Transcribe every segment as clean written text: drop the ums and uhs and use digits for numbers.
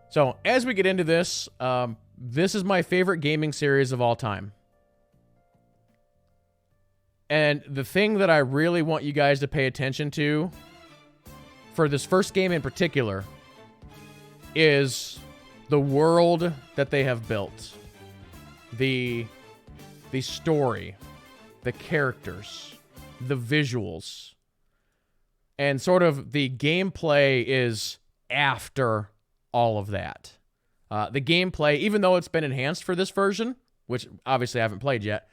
So, as we get into this, this is my favorite gaming series of all time. And the thing that I really want you guys to pay attention to, for this first game in particular, is the world that they have built. The story, the characters, the visuals, and sort of the gameplay is after all of that. The gameplay, even though it's been enhanced for this version, which obviously I haven't played yet,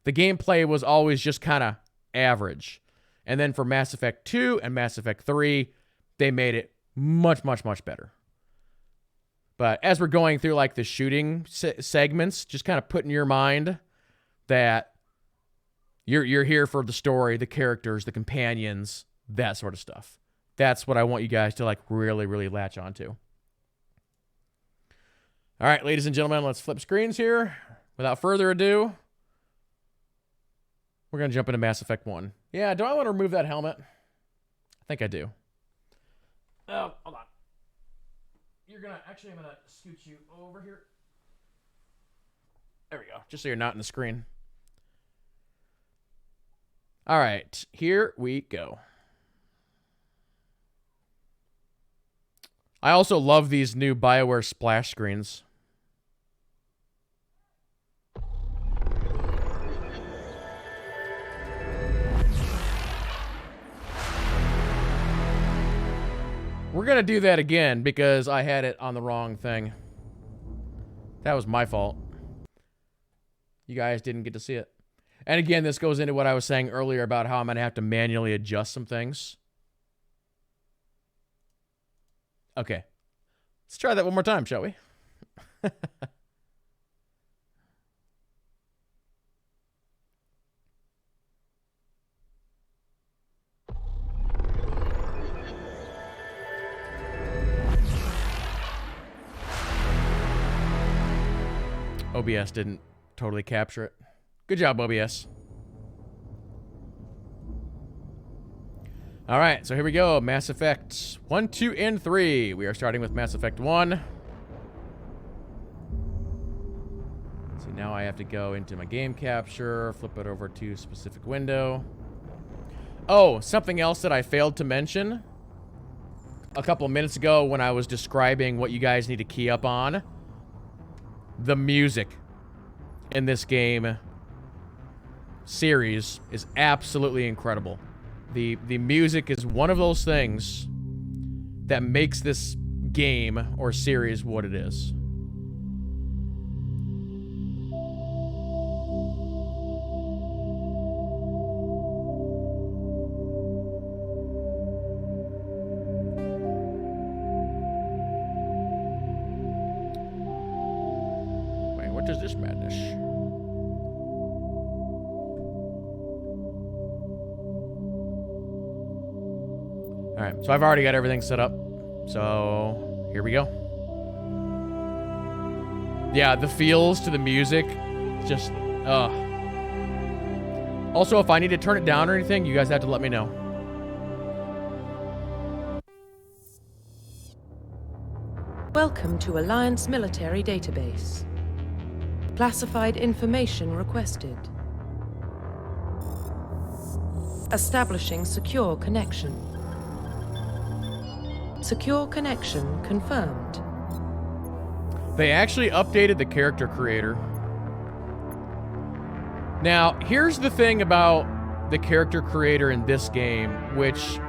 the gameplay was always just kind of average. And then for Mass Effect 2 and Mass Effect 3, they made it much, much, much better. But as we're going through like the shooting segments, just kind of put in your mind that you're here for the story, the characters, the companions, that sort of stuff. That's what I want you guys to like really, really latch onto. All right, ladies and gentlemen, let's flip screens here. Without further ado, we're going to jump into Mass Effect 1. Yeah, do I want to remove that helmet? I think I do. Oh, hold on. I'm going to scoot you over here. There we go, just so you're not in the screen. All right, here we go. I also love these new BioWare splash screens. We're going to do that again because I had it on the wrong thing. That was my fault. You guys didn't get to see it. And again, this goes into what I was saying earlier about how I'm going to have to manually adjust some things. Okay. Let's try that one more time, shall we? OBS didn't totally capture it. Good job, OBS. All right, so here we go. Mass Effect 1, 2, and 3. We are starting with Mass Effect 1. So now I have to go into my game capture, flip it over to a specific window. Oh, something else that I failed to mention a couple of minutes ago when I was describing what you guys need to key up on. The music in this game series is absolutely incredible. The music is one of those things that makes this game or series what it is. Wait, what is this madness? Alright, so I've already got everything set up. So, here we go. Yeah, the feels to the music, just, Also, if I need to turn it down or anything, you guys have to let me know. Welcome to Alliance Military Database. Classified information requested. Establishing secure connection. Secure connection confirmed. They actually updated the character creator. Now, here's the thing about the character creator in this game, which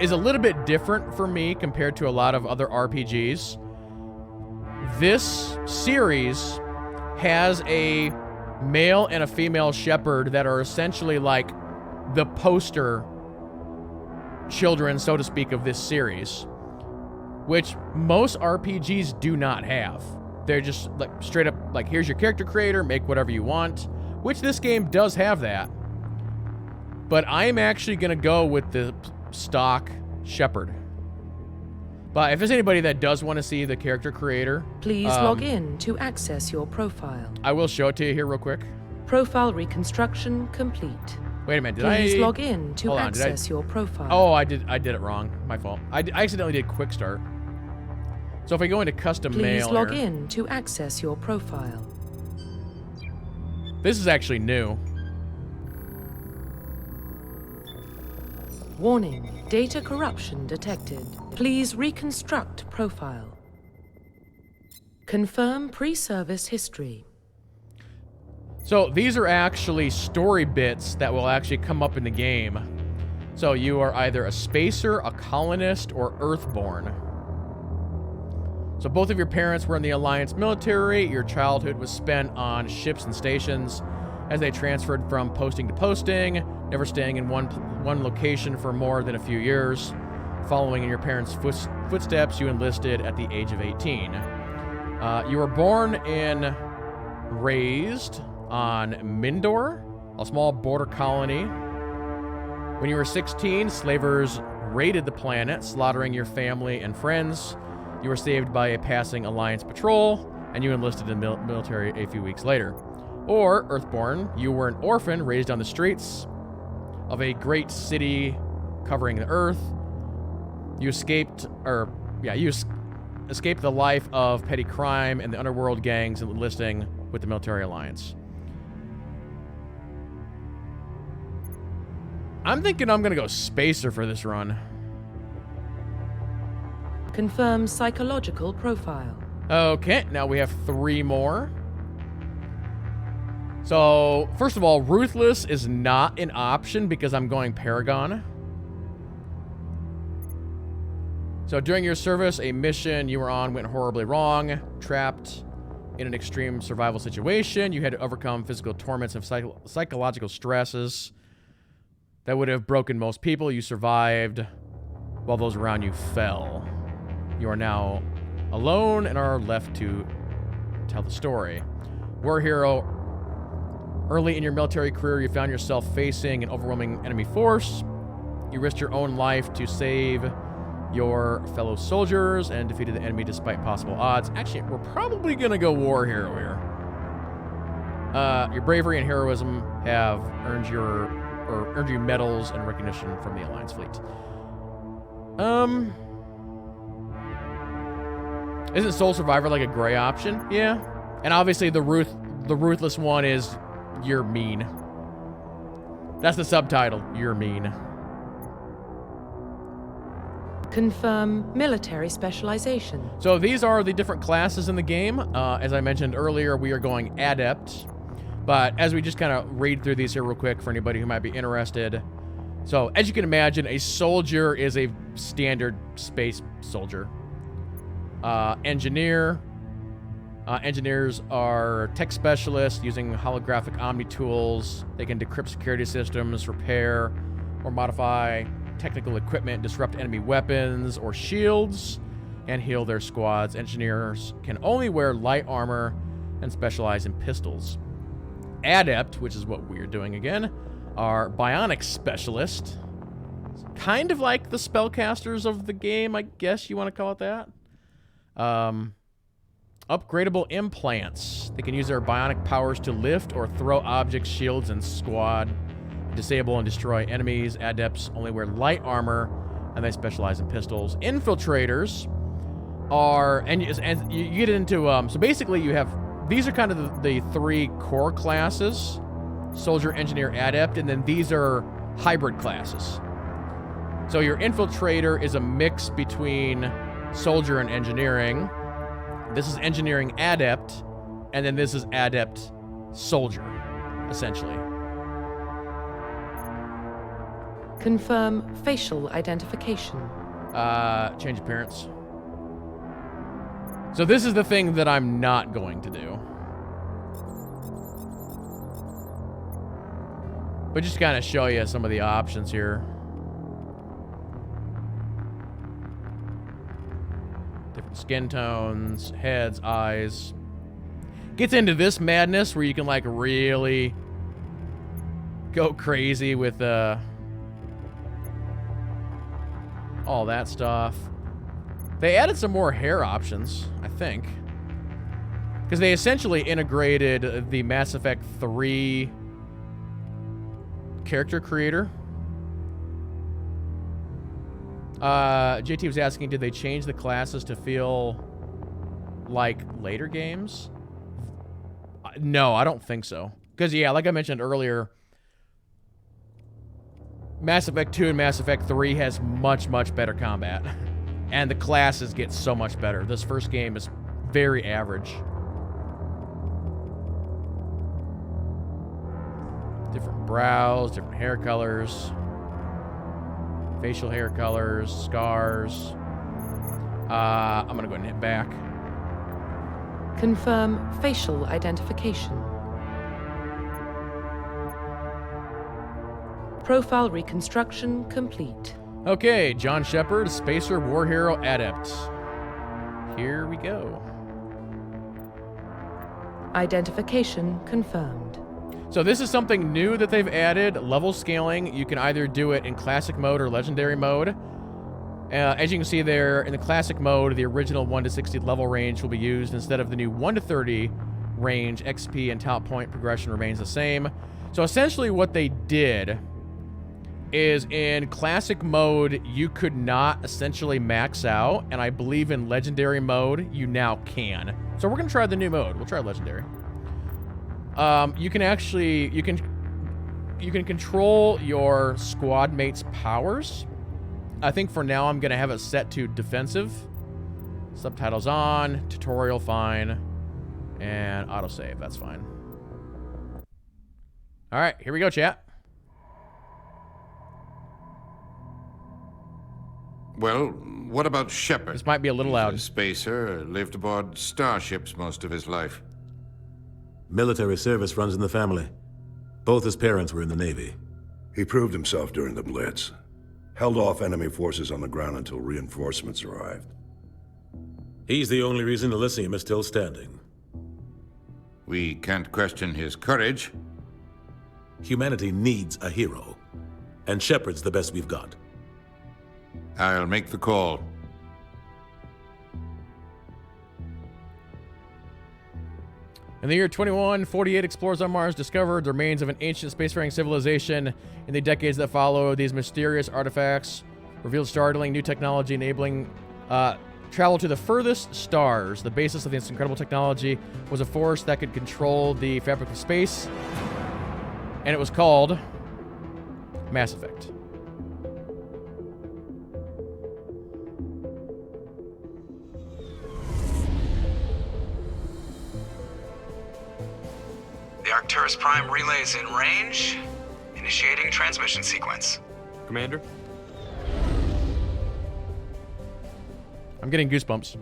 is a little bit different for me compared to a lot of other RPGs. This series has a male and a female Shepard that are essentially like the poster children, so to speak, of this series, which most RPGs do not have. They're just like straight up like, here's your character creator, make whatever you want, which this game does have that. But I'm actually going to go with the stock Shepard. But if there's anybody that does want to see the character creator, please log in to access your profile. I will show it to you here real quick. Profile reconstruction complete. Wait a minute, Please log in to access your profile. Oh, I did it wrong. My fault. I accidentally did quick start. So if I go into custom Please mail log here, in to access your profile. this is actually new. Warning, data corruption detected. Please reconstruct profile. Confirm pre-service history. So these are actually story bits that will actually come up in the game. So you are either a spacer, a colonist, or Earthborn. So both of your parents were in the Alliance military. Your childhood was spent on ships and stations as they transferred from posting to posting, never staying in one location for more than a few years. Following in your parents' footsteps, you enlisted at the age of 18. You were born and raised on Mindor, a small border colony. When you were 16, slavers raided the planet, slaughtering your family and friends. You were saved by a passing Alliance patrol, and you enlisted in the military a few weeks later. Or, Earthborn, you were an orphan raised on the streets of a great city covering the Earth. You escaped the life of petty crime and the underworld gangs, enlisting with the military alliance. I'm thinking I'm gonna go spacer for this run. Confirm psychological profile. Okay, now we have 3 more. So, first of all, Ruthless is not an option because I'm going Paragon. So, during your service, a mission you were on went horribly wrong. Trapped in an extreme survival situation, you had to overcome physical torments and psychological stresses that would have broken most people. You survived while those around you fell. You are now alone and are left to tell the story. War hero. Early in your military career, you found yourself facing an overwhelming enemy force. You risked your own life to save your fellow soldiers and defeated the enemy despite possible odds. Actually, we're probably going to go war hero here. Your bravery and heroism have earned you medals and recognition from the Alliance fleet. Isn't Soul Survivor like a gray option? Yeah. And obviously the ruthless one is you're mean. That's the subtitle. You're mean. Confirm military specialization. So these are the different classes in the game. As I mentioned earlier, we are going Adept. But as we just kind of read through these here real quick for anybody who might be interested. So as you can imagine, a soldier is a standard space soldier. Engineer. Engineers are tech specialists using holographic Omni tools. They can decrypt security systems, repair or modify technical equipment, disrupt enemy weapons or shields, and heal their squads. Engineers can only wear light armor and specialize in pistols. Adept, which is what we're doing again, are bionic specialists. Kind of like the spellcasters of the game, I guess you want to call it that. Upgradable implants. They can use their bionic powers to lift or throw objects, shields, and squad. Disable and destroy enemies. Adepts only wear light armor, and they specialize in pistols. Infiltrators are, and you get into, so basically you have, these are kind of the 3 core classes. Soldier, Engineer, Adept, and then these are hybrid classes. So your Infiltrator is a mix between Soldier and Engineering. This is Engineering Adept, and then this is Adept Soldier, essentially. Confirm facial identification. Change appearance. So this is the thing that I'm not going to do. But just kind of show you some of the options here. Different skin tones, heads, eyes. Gets into this madness where you can like really go crazy with all that stuff. They added some more hair options, I think. Because they essentially integrated the Mass Effect 3 character creator. JT was asking, did they change the classes to feel like later games? No, I don't think so. Because, yeah, like I mentioned earlier, Mass Effect 2 and Mass Effect 3 has much, much better combat. And the classes get so much better. This first game is very average. Different brows, different hair colors, facial hair colors, scars. I'm gonna go ahead and hit back. Confirm facial identification. Profile reconstruction complete. Okay, John Shepard, Spacer, War Hero, Adept. Here we go. Identification confirmed. So this is something new that they've added, level scaling. You can either do it in classic mode or legendary mode. As you can see there, in the classic mode, the original 1 to 60 level range will be used instead of the new 1 to 30 range. XP and top point progression remains the same. So essentially what they did is in classic mode, you could not essentially max out, and I believe in legendary mode, you now can. So we're going to try the new mode. We'll try legendary. You can actually, you can control your squad mates' powers. I think for now I'm going to have it set to defensive. Subtitles on, tutorial fine, and autosave, that's fine. All right, here we go, chat. Well, what about Shepard? This might be a little He's loud. a spacer, lived aboard starships most of his life. Military service runs in the family. Both his parents were in the Navy. He proved himself during the Blitz. Held off enemy forces on the ground until reinforcements arrived. He's the only reason Elysium is still standing. We can't question his courage. Humanity needs a hero, and Shepard's the best we've got. I'll make the call. In the year 2148, explorers on Mars discovered the remains of an ancient spacefaring civilization. In the decades that followed, these mysterious artifacts revealed startling new technology enabling travel to the furthest stars. The basis of this incredible technology was a force that could control the fabric of space, and it was called Mass Effect. The Arcturus Prime relay is in range. Initiating transmission sequence. Commander? I'm getting goosebumps.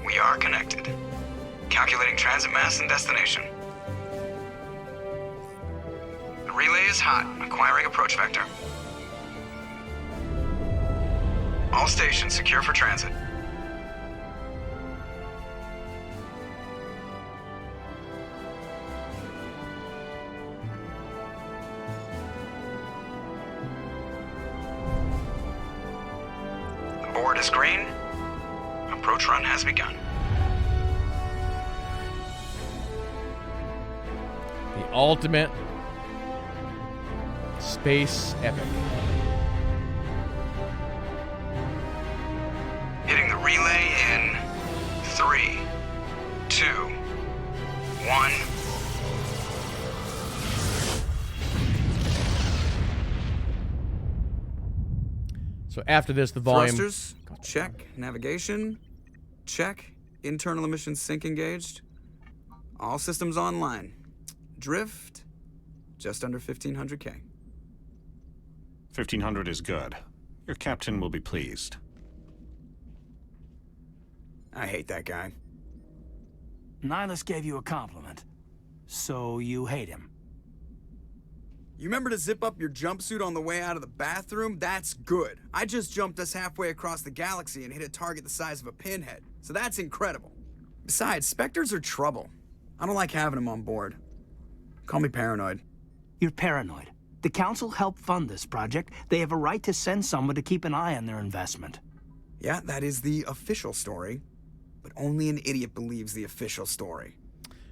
We are connected. Calculating transit mass and destination. The relay is hot. Acquiring approach vector. All stations secure for transit. The board is green. Approach run has begun. The ultimate space epic. Hitting the relay in 3, 2, 1. So after this, the volume... Thrusters, check. Navigation, check. Internal emissions sync engaged. All systems online. Drift, just under 1,500 K. 1,500 is good. Your captain will be pleased. I hate that guy. Nihilus gave you a compliment, so you hate him. You remember to zip up your jumpsuit on the way out of the bathroom? That's good. I just jumped us halfway across the galaxy and hit a target the size of a pinhead, so that's incredible. Besides, Spectres are trouble. I don't like having them on board. Call me paranoid. You're paranoid. The Council helped fund this project. They have a right to send someone to keep an eye on their investment. Yeah, that is the official story. But only an idiot believes the official story.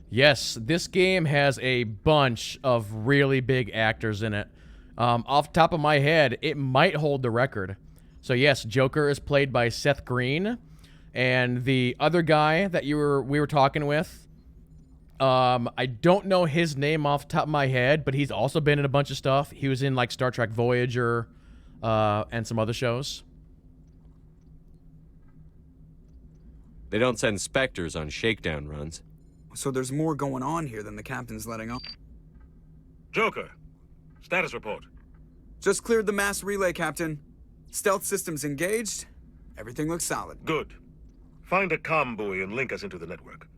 Yes, this game has a bunch of really big actors in it. Off the top of my head, it might hold the record. So yes, Joker is played by Seth Green, and the other guy that we were talking with, I don't know his name off the top of my head, but he's also been in a bunch of stuff. He was in like Star Trek Voyager, and some other shows. They don't send Spectres on shakedown runs. So there's more going on here than the captain's letting on. Joker, status report. Just cleared the mass relay, Captain. Stealth systems engaged. Everything looks solid. Good. Find a comm buoy and link us into the network.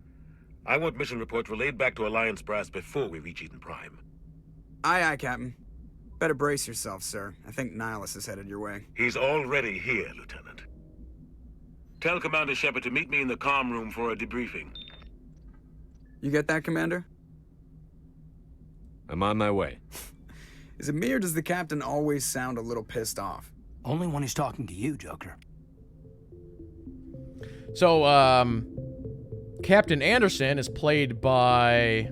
I want mission reports relayed back to Alliance brass before we reach Eden Prime. Aye, aye, Captain. Better brace yourself, sir. I think Nihilus is headed your way. He's already here, Lieutenant. Tell Commander Shepard to meet me in the comm room for a debriefing. You get that, Commander? I'm on my way. Is it me or does the captain always sound a little pissed off? Only when he's talking to you, Joker. So, Captain Anderson is played by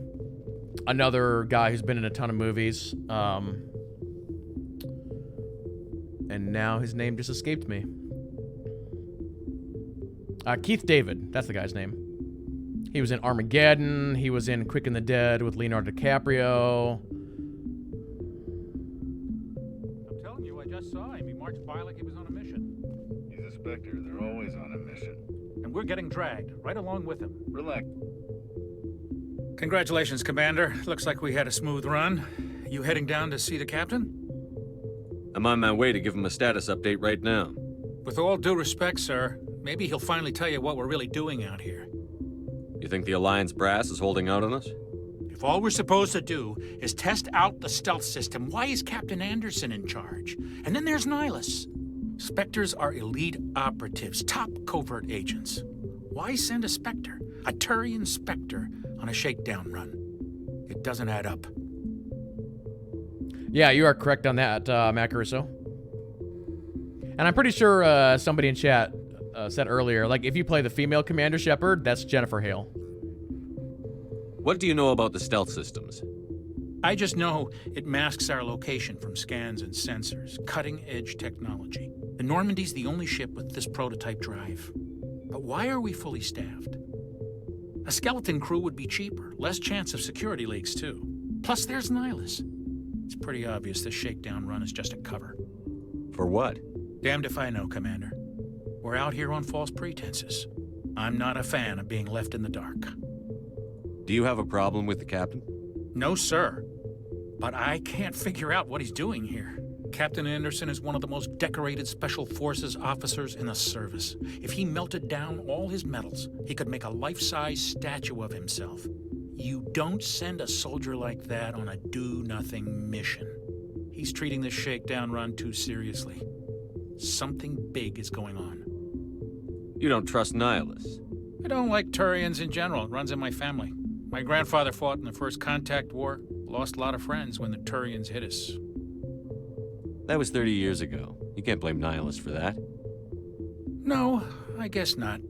another guy who's been in a ton of movies. And now his name just escaped me. Keith David, that's the guy's name. He was in Armageddon. He was in Quick and the Dead with Leonardo DiCaprio. I'm telling you, I just saw him. He marched by like he was on a mission. He's a Spectre. They're always on a mission. And we're getting dragged, right along with him. Relax. Congratulations, Commander. Looks like we had a smooth run. You heading down to see the captain? I'm on my way to give him a status update right now. With all due respect, sir, maybe he'll finally tell you what we're really doing out here. You think the Alliance brass is holding out on us? If all we're supposed to do is test out the stealth system, why is Captain Anderson in charge? And then there's Nihilus. Spectres are elite operatives, top covert agents. Why send a Spectre, a Turian Spectre, on a shakedown run? It doesn't add up. Yeah, you are correct on that, Matt Caruso. And I'm pretty sure somebody in chat said earlier, like, if you play the female Commander Shepard, that's Jennifer Hale. What do you know about the stealth systems? I just know it masks our location from scans and sensors. Cutting-edge technology. The Normandy's the only ship with this prototype drive. But why are we fully staffed? A skeleton crew would be cheaper. Less chance of security leaks, too. Plus, there's Nihilus. It's pretty obvious this shakedown run is just a cover. For what? Damned if I know, Commander. We're out here on false pretenses. I'm not a fan of being left in the dark. Do you have a problem with the captain? No, sir. But I can't figure out what he's doing here. Captain Anderson is one of the most decorated Special Forces officers in the service. If he melted down all his medals, he could make a life-size statue of himself. You don't send a soldier like that on a do-nothing mission. He's treating this shakedown run too seriously. Something big is going on. You don't trust Nihilus? I don't like Turians in general. It runs in my family. My grandfather fought in the First Contact War. Lost a lot of friends when the Turians hit us. That was 30 years ago. You can't blame Nihilus for that. No, I guess not.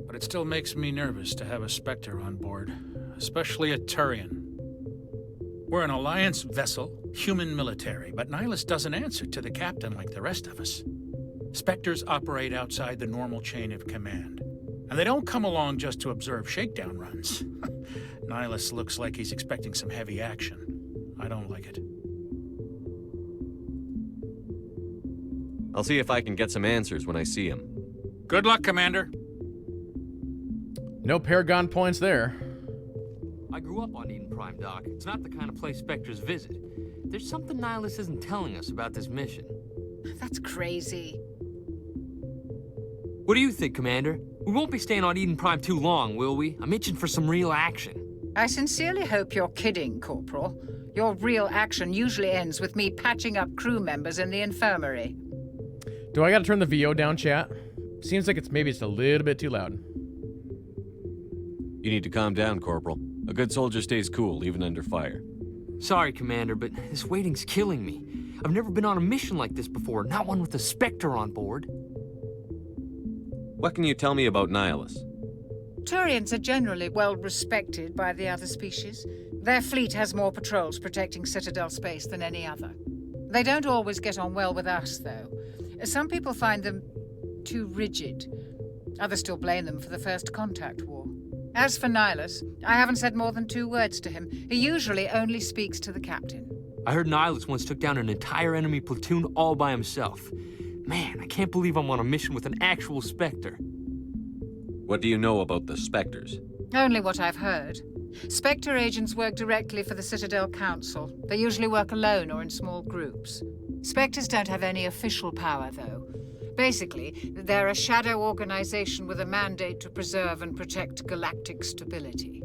But it still makes me nervous to have a Spectre on board. Especially a Turian. We're an Alliance vessel, human military, but Nihilus doesn't answer to the captain like the rest of us. Spectres operate outside the normal chain of command. And they don't come along just to observe shakedown runs. Nihilus looks like he's expecting some heavy action. I don't like it. I'll see if I can get some answers when I see him. Good luck, Commander. No Paragon points there. I grew up on Eden Prime, Doc. It's not the kind of place Spectres visit. There's something Nihilus isn't telling us about this mission. That's crazy. What do you think, Commander? We won't be staying on Eden Prime too long, will we? I'm itching for some real action. I sincerely hope you're kidding, Corporal. Your real action usually ends with me patching up crew members in the infirmary. Do I gotta turn the VO down, chat? Seems like maybe it's a little bit too loud. You need to calm down, Corporal. A good soldier stays cool, even under fire. Sorry, Commander, but this waiting's killing me. I've never been on a mission like this before, not one with a Spectre on board. What can you tell me about Nihilus? Turians are generally well respected by the other species. Their fleet has more patrols protecting Citadel space than any other. They don't always get on well with us, though. Some people find them too rigid. Others still blame them for the First Contact War. As for Nihilus, I haven't said more than 2 words to him. He usually only speaks to the captain. I heard Nihilus once took down an entire enemy platoon all by himself. Man, I can't believe I'm on a mission with an actual Spectre. What do you know about the Spectres? Only what I've heard. Spectre agents work directly for the Citadel Council. They usually work alone or in small groups. Spectres don't have any official power, though. Basically, they're a shadow organization with a mandate to preserve and protect galactic stability.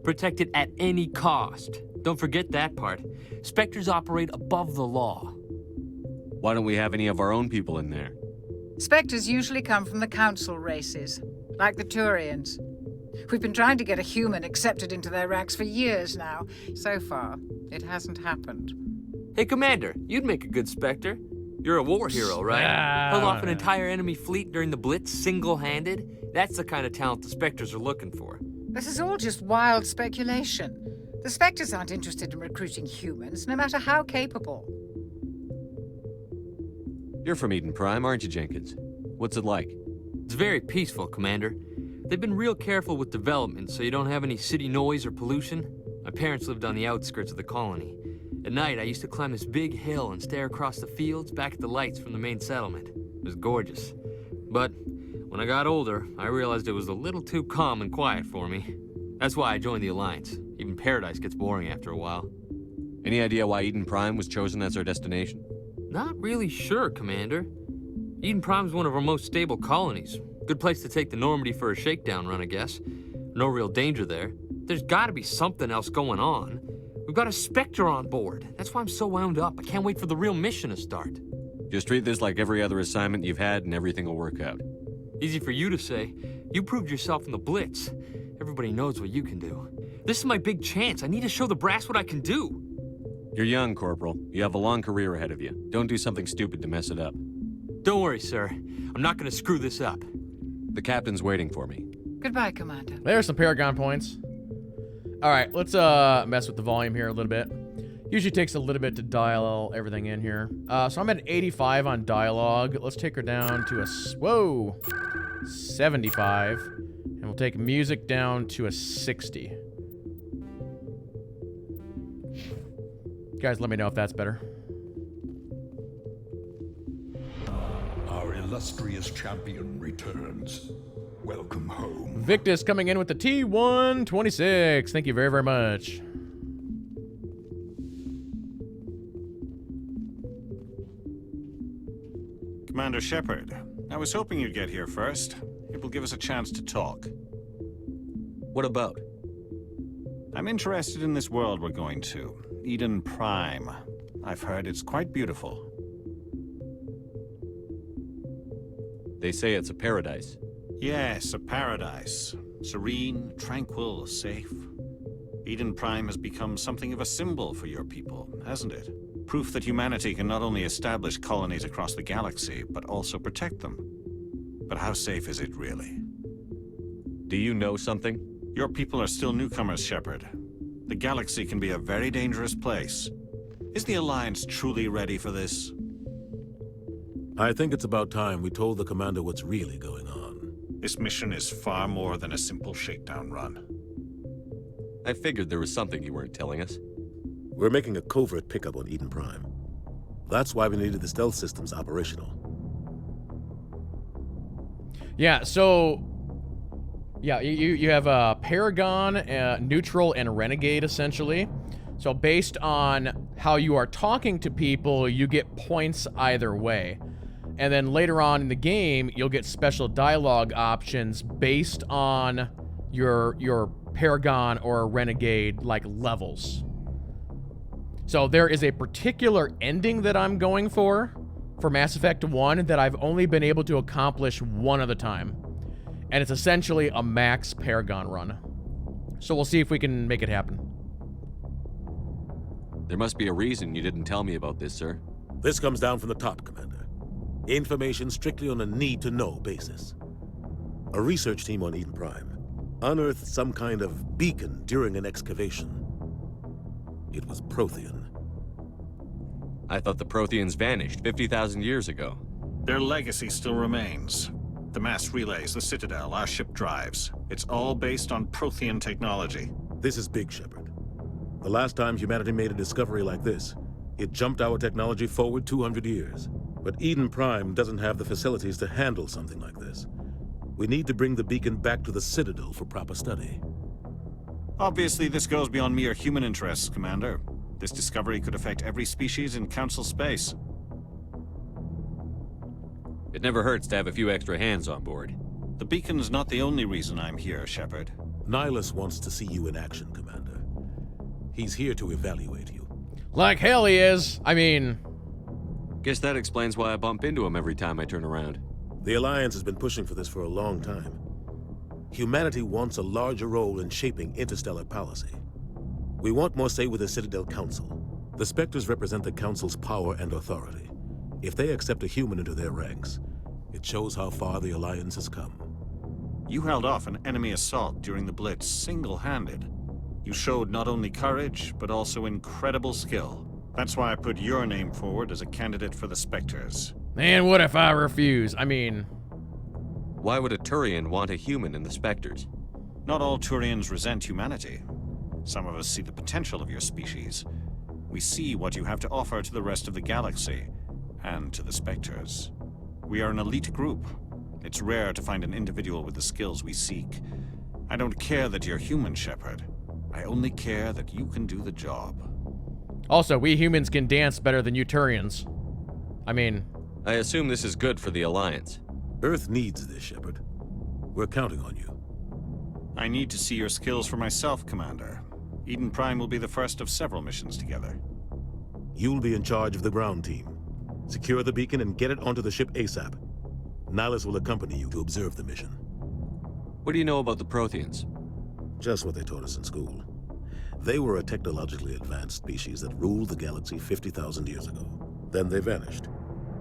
Protect it at any cost. Don't forget that part. Spectres operate above the law. Why don't we have any of our own people in there? Spectres usually come from the Council races, like the Turians. We've been trying to get a human accepted into their ranks for years now. So far, it hasn't happened. Hey, Commander, you'd make a good Spectre. You're a war hero, right? Pull off an entire enemy fleet during the Blitz single-handed? That's the kind of talent the Spectres are looking for. This is all just wild speculation. The Spectres aren't interested in recruiting humans, no matter how capable. You're from Eden Prime, aren't you, Jenkins? What's it like? It's very peaceful, Commander. They've been real careful with development, so you don't have any city noise or pollution. My parents lived on the outskirts of the colony. At night, I used to climb this big hill and stare across the fields back at the lights from the main settlement. It was gorgeous. But when I got older, I realized it was a little too calm and quiet for me. That's why I joined the Alliance. Even Paradise gets boring after a while. Any idea why Eden Prime was chosen as our destination? Not really sure, Commander. Eden Prime's one of our most stable colonies. Good place to take the Normandy for a shakedown run, I guess. No real danger there. There's gotta be something else going on. We've got a Spectre on board. That's why I'm so wound up. I can't wait for the real mission to start. Just treat this like every other assignment you've had and everything will work out. Easy for you to say. You proved yourself in the Blitz. Everybody knows what you can do. This is my big chance. I need to show the brass what I can do. You're young, Corporal. You have a long career ahead of you. Don't do something stupid to mess it up. Don't worry, sir. I'm not gonna screw this up. The captain's waiting for me. Goodbye, Commander. There's some Paragon points. All right, let's mess with the volume here a little bit. Usually takes a little bit to dial everything in here. So I'm at 85 on dialogue. Let's take her down to a 75, and we'll take music down to a 60. Guys, let me know if that's better. Our illustrious champion returns. Welcome home. Victus coming in with the T126. Thank you very, very much. Commander Shepard, I was hoping you'd get here first. It will give us a chance to talk. What about? I'm interested in this world we're going to, Eden Prime. I've heard it's quite beautiful. They say it's a paradise. Yes, a paradise. Serene, tranquil, safe. Eden Prime has become something of a symbol for your people, hasn't it? Proof that humanity can not only establish colonies across the galaxy, but also protect them. But how safe is it really? Do you know something? Your people are still newcomers, Shepard. The galaxy can be a very dangerous place. Is the Alliance truly ready for this? I think it's about time we told the Commander what's really going on. This mission is far more than a simple shakedown run. I figured there was something you weren't telling us. We're making a covert pickup on Eden Prime. That's why we needed the stealth systems operational. Yeah, so... Yeah, you have Paragon, Neutral, and Renegade, essentially. So based on how you are talking to people, you get points either way. And then later on in the game, you'll get special dialogue options based on your Paragon or Renegade, like, levels. So there is a particular ending that I'm going for Mass Effect 1 that I've only been able to accomplish one other time. And it's essentially a max Paragon run. So we'll see if we can make it happen. There must be a reason you didn't tell me about this, sir. This comes down from the top, Commander. Information strictly on a need-to-know basis. A research team on Eden Prime unearthed some kind of beacon during an excavation. It was Prothean. I thought the Protheans vanished 50,000 years ago. Their legacy still remains. The mass relays, the Citadel, our ship drives. It's all based on Prothean technology. This is big, Shepard. The last time humanity made a discovery like this, it jumped our technology forward 200 years. But Eden Prime doesn't have the facilities to handle something like this. We need to bring the beacon back to the Citadel for proper study. Obviously, this goes beyond mere human interests, Commander. This discovery could affect every species in Council space. It never hurts to have a few extra hands on board. The beacon's not the only reason I'm here, Shepard. Nihilus wants to see you in action, Commander. He's here to evaluate you. Like hell he is. I mean... Guess that explains why I bump into him every time I turn around. The Alliance has been pushing for this for a long time. Humanity wants a larger role in shaping interstellar policy. We want more say with the Citadel Council. The Spectres represent the Council's power and authority. If they accept a human into their ranks, it shows how far the Alliance has come. You held off an enemy assault during the Blitz single-handed. You showed not only courage, but also incredible skill. That's why I put your name forward as a candidate for the Spectres. And what if I refuse? I mean... Why would a Turian want a human in the Spectres? Not all Turians resent humanity. Some of us see the potential of your species. We see what you have to offer to the rest of the galaxy, and to the Spectres. We are an elite group. It's rare to find an individual with the skills we seek. I don't care that you're human, Shepard. I only care that you can do the job. Also, we humans can dance better than you Turians. I mean... I assume this is good for the Alliance. Earth needs this, Shepard. We're counting on you. I need to see your skills for myself, Commander. Eden Prime will be the first of several missions together. You'll be in charge of the ground team. Secure the beacon and get it onto the ship ASAP. Nihilus will accompany you to observe the mission. What do you know about the Protheans? Just what they taught us in school. They were a technologically advanced species that ruled the galaxy 50,000 years ago. Then they vanished.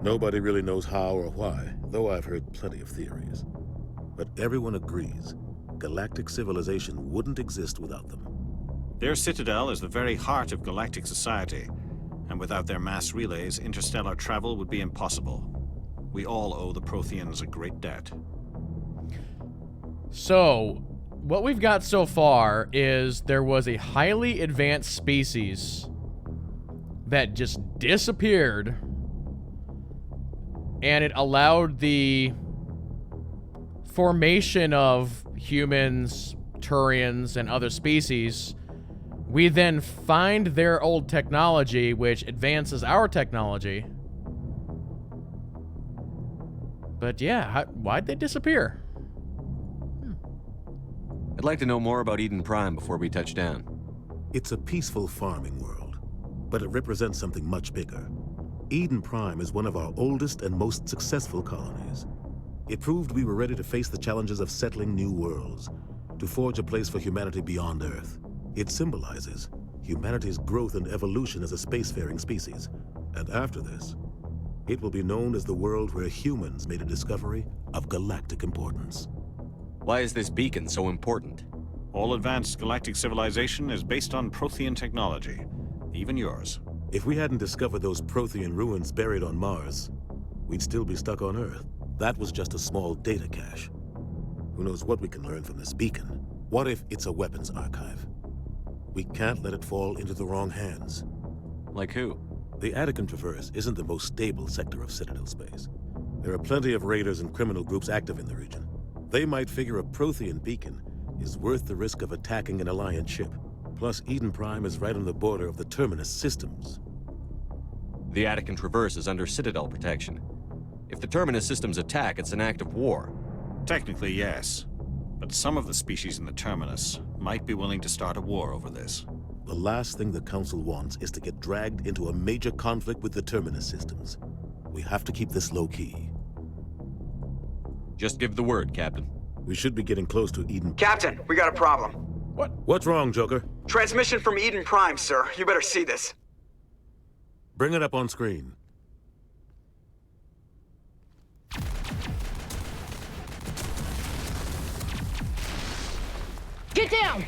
Nobody really knows how or why, though I've heard plenty of theories. But everyone agrees, galactic civilization wouldn't exist without them. Their citadel is the very heart of galactic society, and without their mass relays, interstellar travel would be impossible. We all owe the Protheans a great debt. So, what we've got so far is there was a highly advanced species that just disappeared, and it allowed the formation of humans, Turians, and other species. We then find their old technology, which advances our technology. But yeah, why'd they disappear? I'd like to know more about Eden Prime before we touch down. It's a peaceful farming world, but it represents something much bigger. Eden Prime is one of our oldest and most successful colonies. It proved we were ready to face the challenges of settling new worlds, to forge a place for humanity beyond Earth. It symbolizes humanity's growth and evolution as a spacefaring species. And after this, it will be known as the world where humans made a discovery of galactic importance. Why is this beacon so important? All advanced galactic civilization is based on Prothean technology, even yours. If we hadn't discovered those Prothean ruins buried on Mars, we'd still be stuck on Earth. That was just a small data cache. Who knows what we can learn from this beacon? What if it's a weapons archive? We can't let it fall into the wrong hands. Like who? The Paragon Traverse isn't the most stable sector of Citadel space. There are plenty of raiders and criminal groups active in the region. They might figure a Prothean beacon is worth the risk of attacking an Alliance ship. Plus, Eden Prime is right on the border of the Terminus systems. The Paragon Traverse is under Citadel protection. If the Terminus systems attack, it's an act of war. Technically, yes. But some of the species in the Terminus might be willing to start a war over this. The last thing the Council wants is to get dragged into a major conflict with the Terminus systems. We have to keep this low-key. Just give the word, Captain. We should be getting close to Eden. Captain, we got a problem. What's wrong, Joker? Transmission from Eden Prime, sir. You better see this. Bring it up on screen. Get down!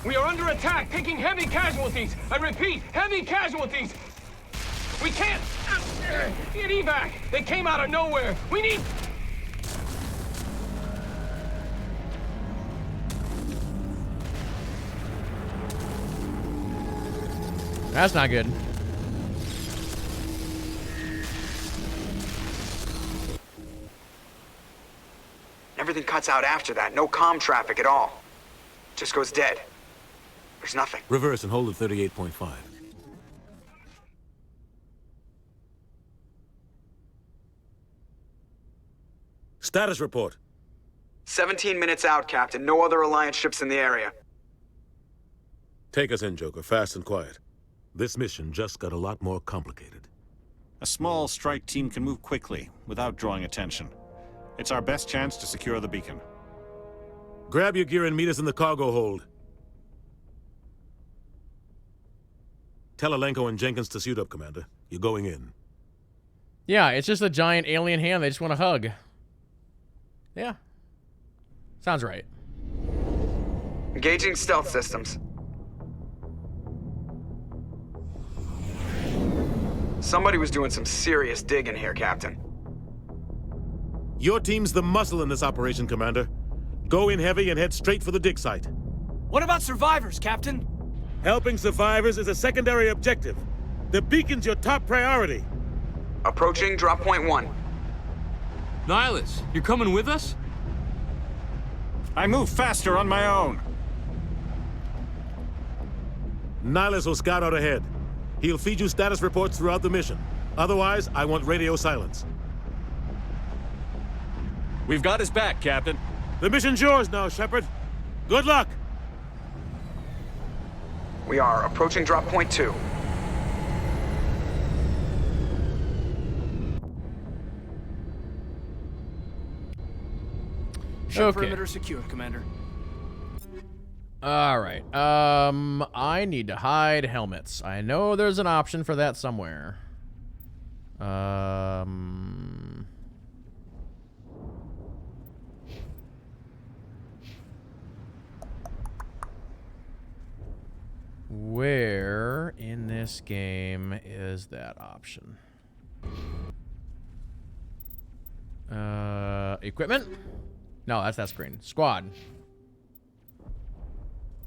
We are under attack, taking heavy casualties. I repeat, heavy casualties. We can't get evac. They came out of nowhere. We need... That's not good. Everything cuts out after that. No comm traffic at all. Just goes dead. There's nothing. Reverse and hold at 38.5. Status report. 17 minutes out, Captain. No other Alliance ships in the area. Take us in, Joker, fast and quiet. This mission just got a lot more complicated. A small strike team can move quickly, without drawing attention. It's our best chance to secure the beacon. Grab your gear and meet us in the cargo hold. Tell Alenko and Jenkins to suit up, Commander. You're going in. Yeah, it's just a giant alien hand they just want to hug. Yeah. Sounds right. Engaging stealth systems. Somebody was doing some serious digging here, Captain. Your team's the muscle in this operation, Commander. Go in heavy and head straight for the dig site. What about survivors, Captain? Helping survivors is a secondary objective. The beacon's your top priority. Approaching drop point 1. Nihilus, you're coming with us? I move faster on my own. Nihilus will scout out ahead. He'll feed you status reports throughout the mission. Otherwise, I want radio silence. We've got his back, Captain. The mission's yours now, Shepard. Good luck! We are approaching drop point 2. Ship perimeter secure, Commander. All right. I need to hide helmets. I know there's an option for that somewhere. Where in this game is that option? Equipment? No, that's that screen. Squad.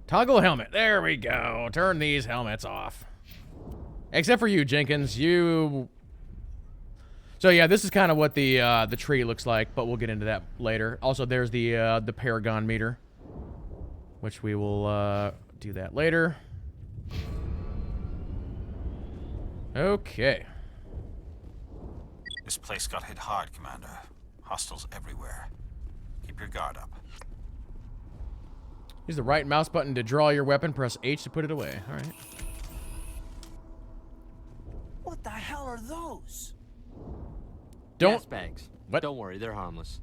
Toggle helmet. There we go. Turn these helmets off. Except for you, Jenkins. You... So yeah, this is kind of what the tree looks like, but we'll get into that later. Also, there's the Paragon meter, which we will do that later. Okay. This place got hit hard, Commander. Hostiles everywhere. Keep your guard up. Use the right mouse button to draw your weapon. Press H to put it away. All right. What the hell are those? Gas bags. What? Don't worry, they're harmless.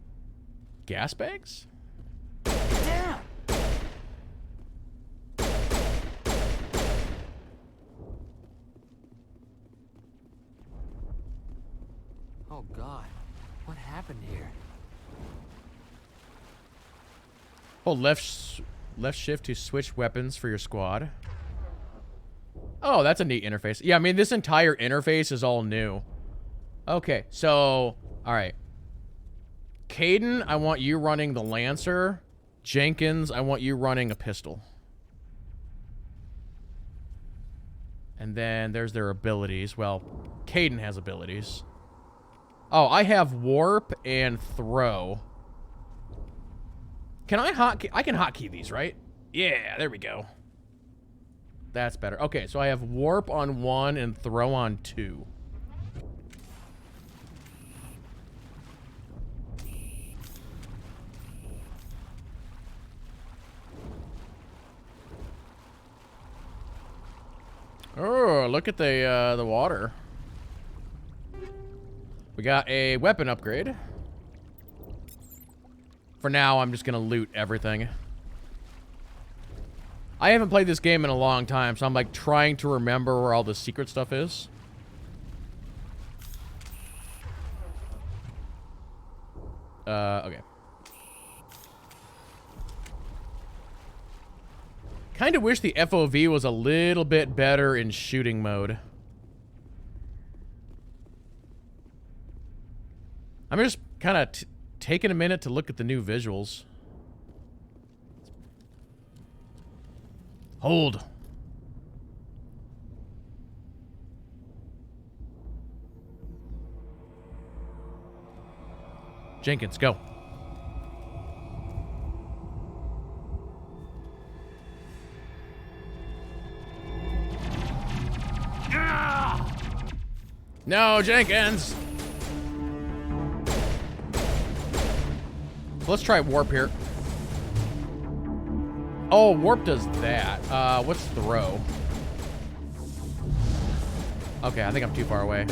Gas bags? Damn! Oh God, what happened here? Hold left shift to switch weapons for your squad. Oh, that's a neat interface. Yeah, I mean, this entire interface is all new. Okay, so, all right. Caden, I want you running the Lancer. Jenkins, I want you running a pistol. And then there's their abilities. Well, Caden has abilities. Oh, I have warp and throw. Can I hotkey? I can hotkey these, right? Yeah, there we go. That's better. Okay, so I have warp on 1 and throw on 2. Oh, look at the water. We got a weapon upgrade. For now, I'm just gonna loot everything. I haven't played this game in a long time, so I'm like trying to remember where all the secret stuff is. Okay. Kind of wish the FOV was a little bit better in shooting mode. I'm just kind of taking a minute to look at the new visuals. Hold. Jenkins, go. No, Jenkins! Let's try warp here. Oh, warp does that. What's throw? Okay, I think I'm too far away.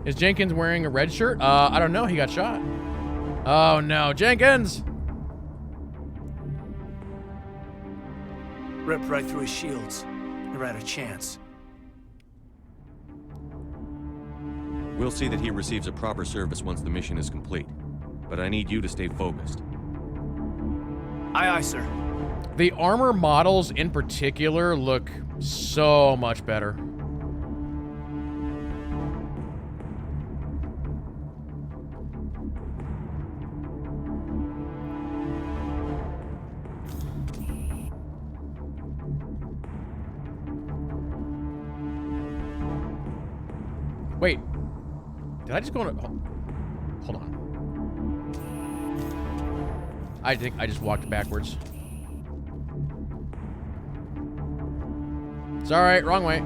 Is Jenkins wearing a red shirt? I don't know. He got shot. Oh, no. Jenkins! Ripped right through his shields. Never had a chance. We'll see that he receives a proper service once the mission is complete. But I need you to stay focused. Aye, aye, sir. The armor models in particular look so much better. Wait, did I just go on a... Hold on. I think I just walked backwards. It's alright, wrong way.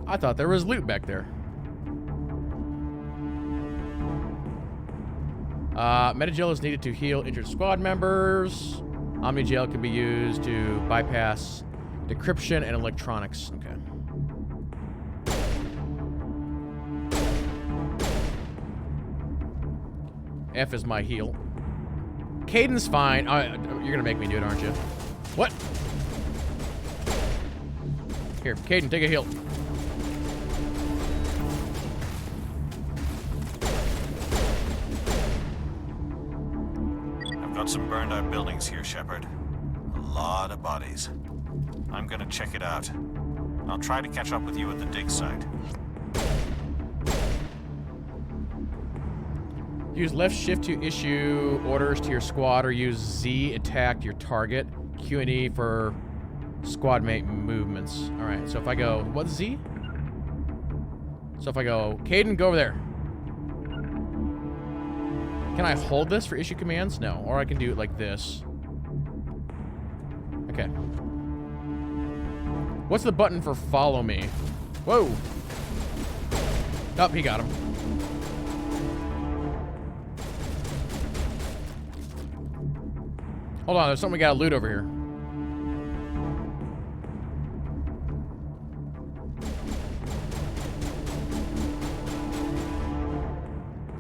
I thought there was loot back there. Metagel is needed to heal injured squad members. Omnigel can be used to bypass decryption and electronics. Okay. F is my heal. Caden's fine. You're gonna make me do it, aren't you? What? Here, Caden, take a heal. I've got some burned out buildings here, Shepard. A lot of bodies. I'm gonna check it out. I'll try to catch up with you at the dig site. Use left shift to issue orders to your squad, or use Z attack to your target. Q and E for squad mate movements. All right, so if I go, what's Z? So if I go, Caden, go over there. Can I hold this for issue commands? No, or I can do it like this. Okay. What's the button for follow me? Whoa. Oh, he got him. Hold on, there's something we gotta loot over here.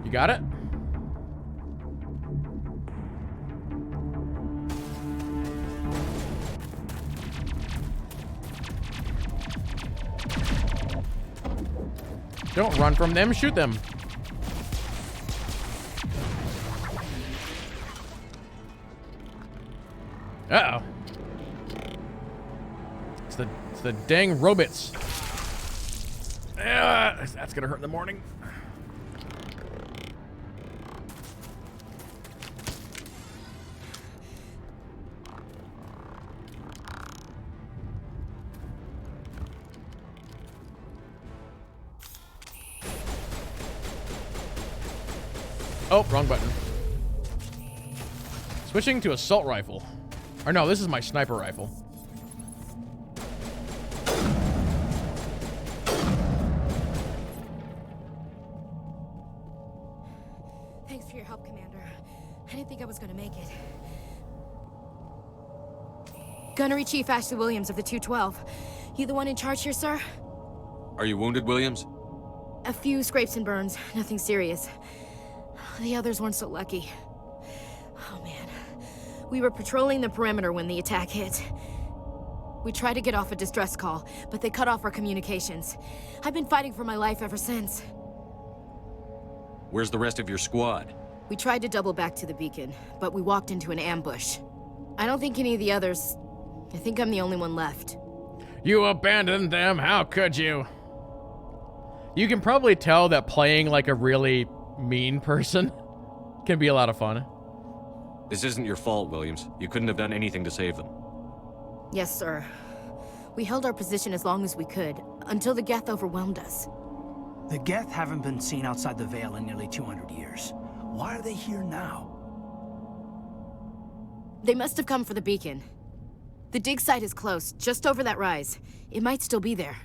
You got it? Don't run from them, shoot them. Uh-oh. It's the dang robots. That's gonna hurt in the morning. Oh, wrong button. Switching to assault rifle. Or no, this is my sniper rifle. Thanks for your help, Commander. I didn't think I was gonna make it. Gunnery Chief Ashley Williams of the 212. You the one in charge here, sir? Are you wounded, Williams? A few scrapes and burns, nothing serious. The others weren't so lucky. Oh man. We were patrolling the perimeter when the attack hit. We tried to get off a distress call, but they cut off our communications. I've been fighting for my life ever since. Where's the rest of your squad? We tried to double back to the beacon, but we walked into an ambush. I don't think any of the others... I think I'm the only one left. You abandoned them, how could you? You can probably tell that playing like a really mean person can be a lot of fun. This isn't your fault, Williams. You couldn't have done anything to save them. Yes, sir. We held our position as long as we could, until the Geth overwhelmed us. The Geth haven't been seen outside the Veil in nearly 200 years. Why are they here now? They must have come for the beacon. The dig site is close, just over that rise. It might still be there.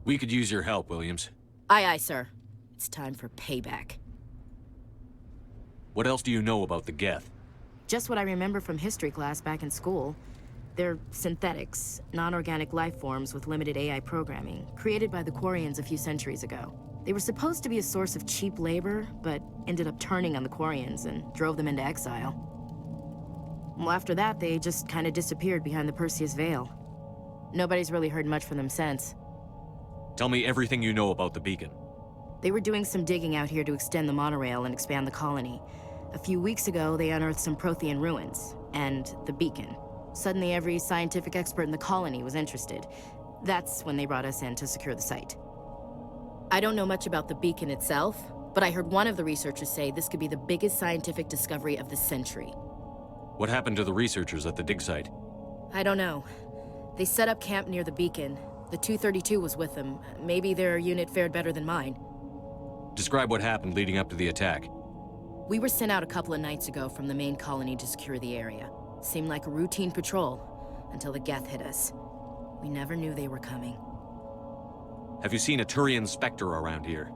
We could use your help, Williams. Aye, aye, sir. It's time for payback. What else do you know about the Geth? Just what I remember from history class back in school. They're synthetics, non-organic life forms with limited AI programming, created by the Quarians a few centuries ago. They were supposed to be a source of cheap labor, but ended up turning on the Quarians and drove them into exile. Well, after that, they just kind of disappeared behind the Perseus Veil. Nobody's really heard much from them since. Tell me everything you know about the beacon. They were doing some digging out here to extend the monorail and expand the colony. A few weeks ago, they unearthed some Prothean ruins, and the beacon. Suddenly, every scientific expert in the colony was interested. That's when they brought us in to secure the site. I don't know much about the beacon itself, but I heard one of the researchers say this could be the biggest scientific discovery of the century. What happened to the researchers at the dig site? I don't know. They set up camp near the beacon. The 232 was with them. Maybe their unit fared better than mine. Describe what happened leading up to the attack. We were sent out a couple of nights ago from the main colony to secure the area. Seemed like a routine patrol, until the Geth hit us. We never knew they were coming. Have you seen a Turian Spectre around here?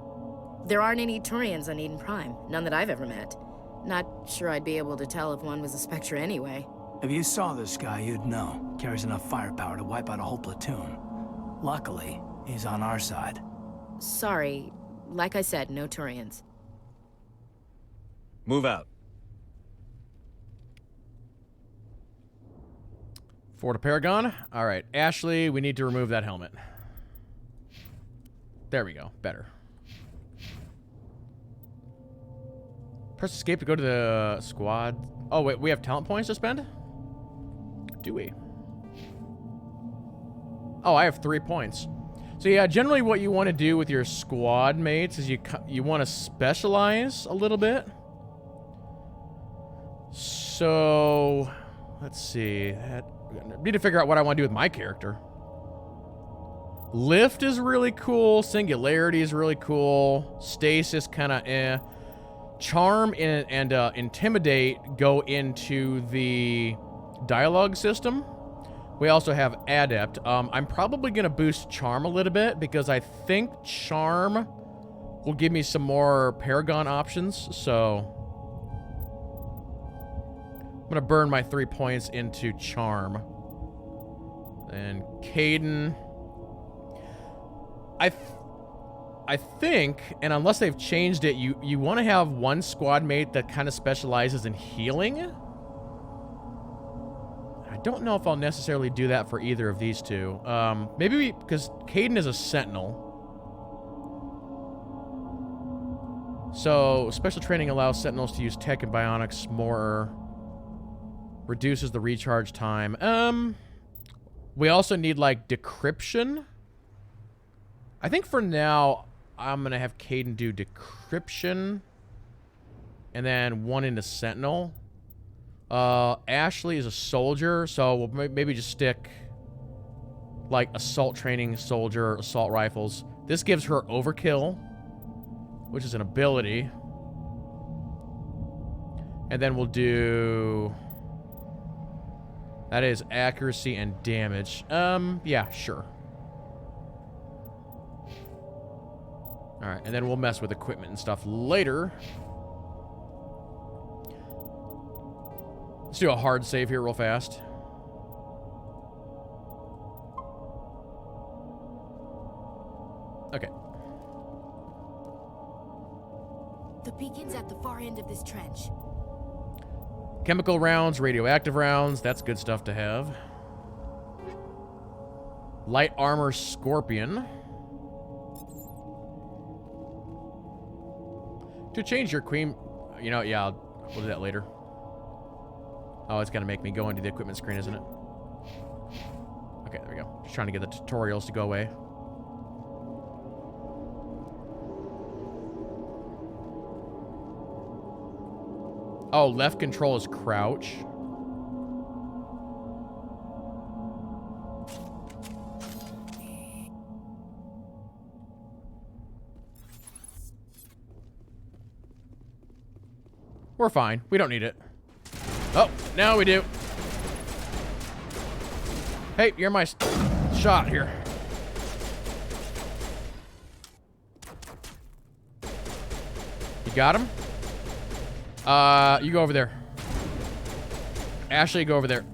There aren't any Turians on Eden Prime. None that I've ever met. Not sure I'd be able to tell if one was a Spectre anyway. If you saw this guy, you'd know. Carries enough firepower to wipe out a whole platoon. Luckily, he's on our side. Sorry. Like I said, no Turians. Move out. Forward to Paragon. All right, Ashley, we need to remove that helmet. There we go. Better. Press escape to go to the squad. Oh, wait, we have talent points to spend? Do we? Oh, I have 3 points. So yeah, generally what you want to do with your squad mates is you want to specialize a little bit. So, let's see. I need to figure out what I want to do with my character. Lift is really cool. Singularity is really cool. Stasis kind of eh. Charm and Intimidate go into the dialogue system. We also have Adept. I'm probably going to boost Charm a little bit because I think Charm will give me some more Paragon options. So I'm going to burn my 3 points into Charm. And Caden. I think, and unless they've changed it, you want to have one squad mate that kind of specializes in healing. I don't know if I'll necessarily do that for either of these two. Maybe because Caden is a sentinel. So, special training allows sentinels to use tech and bionics more. Reduces the recharge time. We also need, like, decryption. I think for now, I'm going to have Caden do decryption. And then one into sentinel. Ashley is a soldier, so we'll maybe just stick, like, assault training soldier, assault rifles. This gives her overkill, which is an ability. And then we'll do... That is accuracy and damage. Yeah, sure. Alright, and then we'll mess with equipment and stuff later. Let's do a hard save here real fast. Okay. The beacon's at the far end of this trench. Chemical rounds, radioactive rounds. That's good stuff to have. Light armor scorpion. To change your queen... You know, yeah, we'll do that later. Oh, it's gonna make me go into the equipment screen, isn't it? Okay, there we go. Just trying to get the tutorials to go away. Oh, left control is crouch. We're fine. We don't need it. Oh, now we do. Hey, you're my shot here. You got him? You go over there. Ashley, go over there.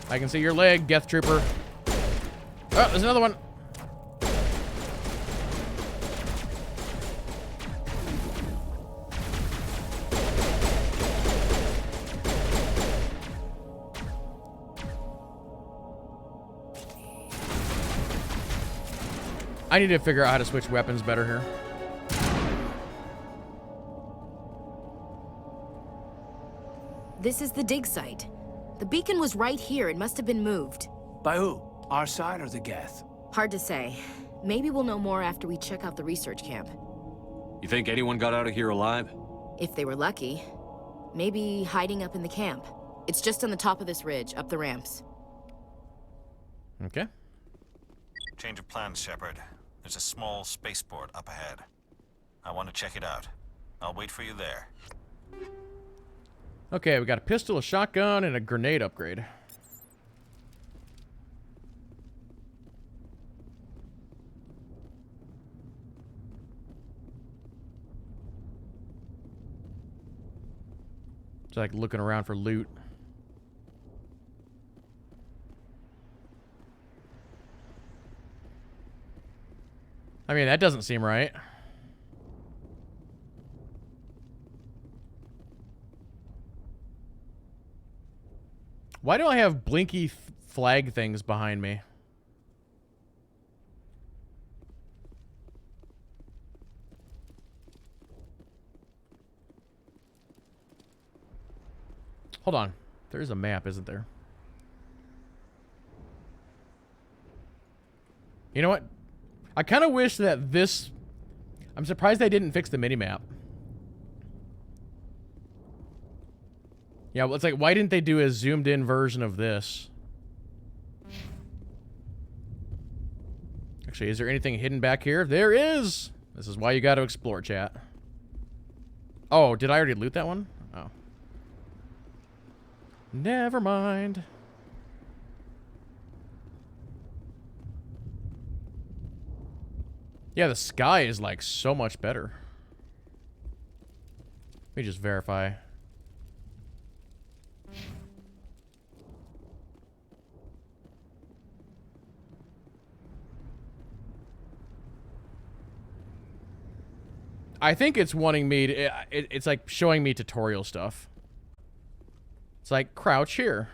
I can see your leg, Death Trooper. Oh, there's another one. I need to figure out how to switch weapons better here. This is the dig site. The beacon was right here. It must have been moved. By who? Our side or the Geth? Hard to say. Maybe we'll know more after we check out the research camp. You think anyone got out of here alive? If they were lucky. Maybe hiding up in the camp. It's just on the top of this ridge, up the ramps. Okay. Change of plans, Shepard. There's a small spaceport up ahead. I want to check it out. I'll wait for you there. Okay, we got a pistol, a shotgun, and a grenade upgrade. It's like looking around for loot. I mean, that doesn't seem right. Why do I have blinky flag things behind me? Hold on. There is a map, isn't there? You know what? I kind of wish that this... I'm surprised they didn't fix the minimap. Yeah, well, it's like, why didn't they do a zoomed-in version of this? Actually, is there anything hidden back here? There is! This is why you got to explore, chat. Oh, did I already loot that one? Oh. Never mind. Yeah, the sky is like so much better. Let me just verify. I think it's wanting me to... It's like showing me tutorial stuff. It's like, crouch here.